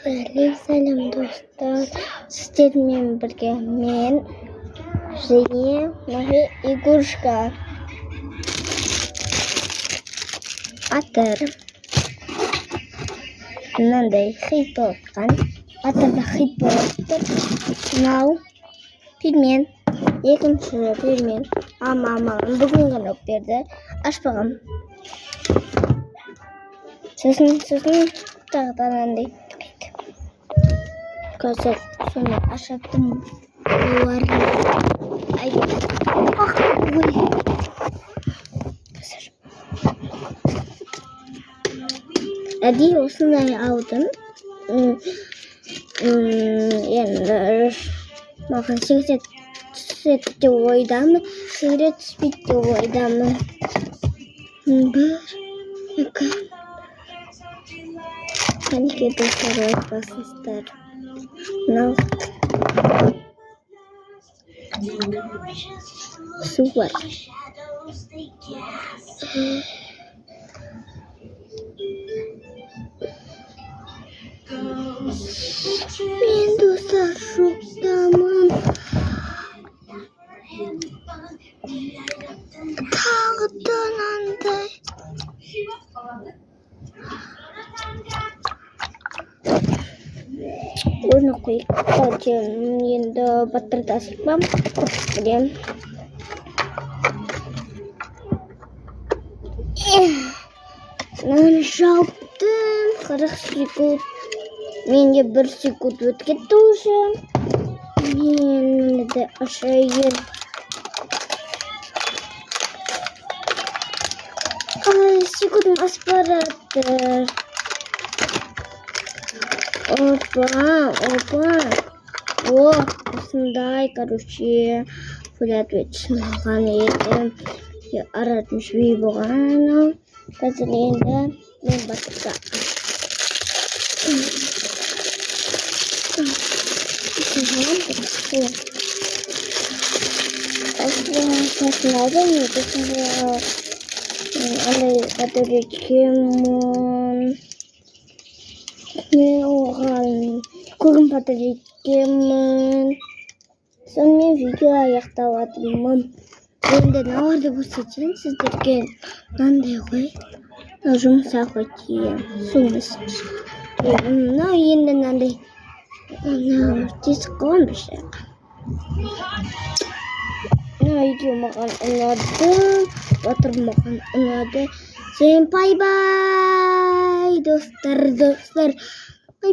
Салам достар. Стермен бірге мен және моя игрушка. Атыр. Мынандай хит отқан. Атырда хит болып тұр. Мынау пигмент. Екінші пигмент. Маған бүгін ғана алып берді. Ашпағам. Сосын тағы да мынандай. Қазір соны ашаттым. Әдейі осындай алдым. Енді маған секрет түседі деп ойдамын. Секрет түспейді деп ойдамын. Бір, екі. Қанеке достар отбасыңыздар. Мынау су бар. Мен достар шоқтамын. Тағы да мынандай. Оны қойып енді батырды асықпам. Мынаны жауптым. 40 секунд. Менде 1 секунд өтіп кетті уже. Мен де ашайын. Секундым асып барады. Опа. О, осындай, короче, фулятвет шынған едім. Аратым жүй болғаны. Қазір енді мен батырға. Осынайды негізінде андай батырекемін. Мен оған көрім батырекемін. Сонымен видео аяқталатынмын. Енді мыналарды көрсетейін сіздерге. Мынандай ғой. Жұмсақ өте суымыз. Мынау енді мынандай. Мынау тесік қылған бір шақ. Мына видео маған ұнады. Батыр маған ұнады. Всем бай-бай, достар.